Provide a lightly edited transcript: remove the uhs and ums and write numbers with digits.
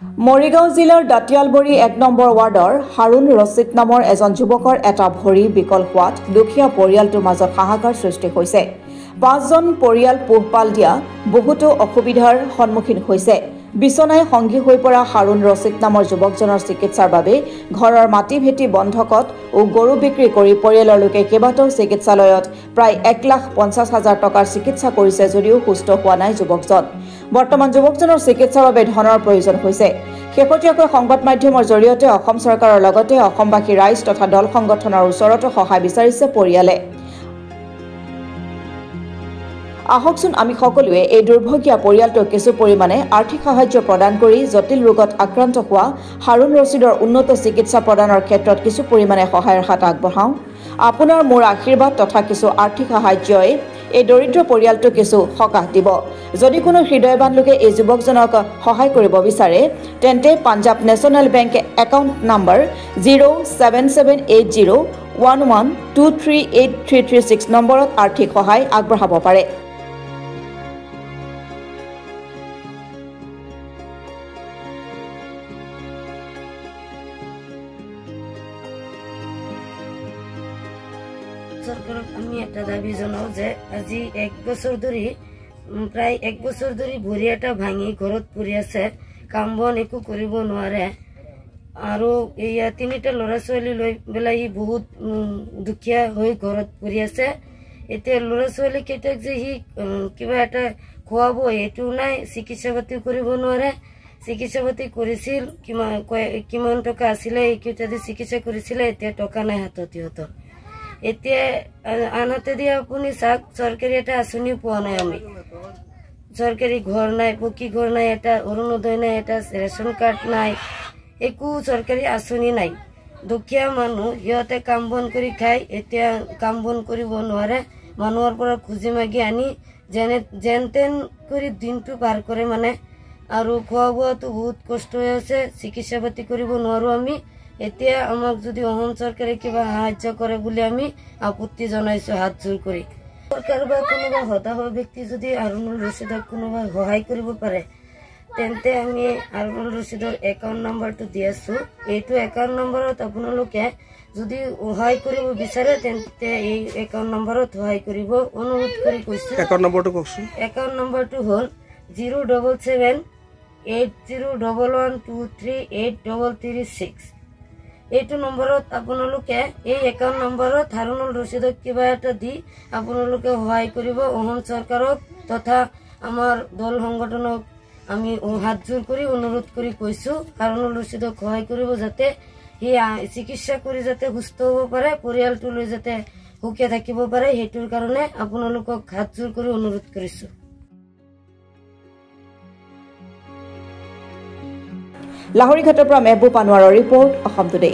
মৰিগাঁও জিলাৰ দাঁতিয়ালবৰী ১ নম্বৰ ৱাৰ্ডৰ হাৰুণ ৰছিদ নামৰ এজন যুৱকৰ এটা ভৰি বিকল হোৱাত দুখীয়া পৰিয়ালটোৰ মাজত হাহাকাৰ সৃষ্টি হৈছে। ৫জন পৰিয়াল পোহপাল দিয়া বহুতো অসুবিধাৰ সন্মুখীন হৈছে। বিচনাই সংগী হৈ পৰা হাৰুণ ৰছিদ নামৰ যুৱকজনৰ চিকিৎসাৰ বাবে ঘৰৰ মাটি ভেটি বন্ধকত গৰু বিক্ৰী কৰি পৰিয়ালৰ লোকে কেইবাটাও চিকিৎসালয়ত প্ৰায় ১,৫০,০০০ টকাৰ চিকিৎসা কৰিছে যদিও সুস্থ হোৱা নাই যুৱকজন। বৰ্তমান যুৱকজনৰ চিকিৎসাৰ বাবে ধনৰ প্ৰয়োজন হৈছে। শেহতীয়াকৈ সংবাদ মাধ্যমৰ জৰিয়তে অসম চৰকাৰৰ লগতে অসমবাসী ৰাইজ তথা দল সংগঠনৰ ওচৰতো সহায় বিচাৰিছে পৰিয়ালে। আহকচোন আমি সকলোৱে এই দুৰ্ভগীয়া পৰিয়ালটোক কিছু পৰিমাণে আৰ্থিক সাহায্য প্ৰদান কৰি জটিল ৰোগত আক্ৰান্ত হোৱা হাৰুণ ৰছিদৰ উন্নত চিকিৎসা প্ৰদানৰ ক্ষেত্ৰত কিছু পৰিমাণে সহায়ৰ হাত আগবঢ়াওঁ। আপোনাৰ মোৰ আশীৰ্বাদ তথা কিছু আৰ্থিক সাহায্যই এই দৰিদ্ৰ পৰিয়ালটোক কিছু সকাহ দিব। যদি কোনো হৃদয়বান লোকে এই যুৱকজনক সহায় কৰিব বিচাৰে তেন্তে Punjab national bank account number 0778011238336 নম্বৰত আৰ্থিক সহায় আগবঢ়াব পাৰে। চৰকাৰক আমি এটা দাবী জনাওঁ যে আজি ১ বছৰ ধৰি প্ৰায় ১ বছৰ ধৰি ভৰি এটা ভাঙি ঘৰত পৰি আছে, কাম বন একো কৰিব নোৱাৰে আৰু এয়া ৩টা ল'ৰা ছোৱালী লৈ পেলাই সি বহুত দুখীয়া হৈ ঘৰত পৰি আছে। এতিয়া ল'ৰা ছোৱালী কেইটাক যে সি কিবা এটা খুৱাব এইটো নাই, চিকিৎসা পাতি কৰিব নোৱাৰে। চিকিৎসা পাতি কৰিছিল, কিমান টকা আছিলে এইকেইটা দি চিকিৎসা কৰিছিলে, এতিয়া টকা নাই হাতত সিহঁতৰ। এতিয়া আনহাতে দি আপুনি চাওক, চৰকাৰী এটা আঁচনি পোৱা নাই আমি, চৰকাৰী ঘৰ নাই, পকী ঘৰ নাই, এটা অৰুণোদয় নাই, এটা ৰেচন কাৰ্ড নাই, একো চৰকাৰী আঁচনি নাই। দুখীয়া মানুহ সিহঁতে কাম বন কৰি খায়, এতিয়া কাম বন কৰিব নোৱাৰে, মানুহৰ পৰা খুজি মাগি আনি যেন তেন কৰি দিনটো পাৰ কৰে মানে। আৰু খোৱা বোৱাটো বহুত কষ্ট হৈ আছে, চিকিৎসা পাতি কৰিব নোৱাৰোঁ আমি। এতিয়া আমাক যদি অসম চৰকাৰে কিবা সাহায্য কৰে বুলি আমি আপত্তি জনাইছোঁ হাত জোৰ কৰি। চৰকাৰ বা কোনোবা হতাশ ব্যক্তি যদি হাৰুণুল ৰছিদক কোনোবা সহায় কৰিব পাৰে তেন্তে আমি হাৰুণুল ৰছিদৰ একাউণ্ট নম্বৰটো দি আছোঁ। এইটো একাউণ্ট নম্বৰত আপোনালোকে যদি সহায় কৰিব বিচাৰে তেন্তে এই একাউণ্ট নম্বৰত সহায় কৰিব অনুৰোধ কৰি কৈছোঁ। একাউণ্ট নম্বৰটো কওকচোন। একাউণ্ট নম্বৰটো হ'ল 0778011238336। এইটো নম্বৰত আপোনালোকে এই একাউণ্ট নম্বৰত হাৰুণুল ৰছিদক কিবা এটা দি আপোনালোকে সহায় কৰিব। অসম চৰকাৰক তথা আমাৰ দল সংগঠনক আমি হাত জোৰ কৰি অনুৰোধ কৰি কৈছোঁ হাৰুণুল ৰছিদক সহায় কৰিব, যাতে সি চিকিৎসা কৰি যাতে সুস্থ হ'ব পাৰে, পৰিয়ালটো লৈ যাতে সুখে থাকিব পাৰে, সেইটোৰ কাৰণে আপোনালোকক হাত জোৰ কৰি অনুৰোধ কৰিছোঁ। লাহৰীঘাটৰ পৰা মেহবুব আনোৱাৰৰ ৰিপৰ্ট, অসম টুডে।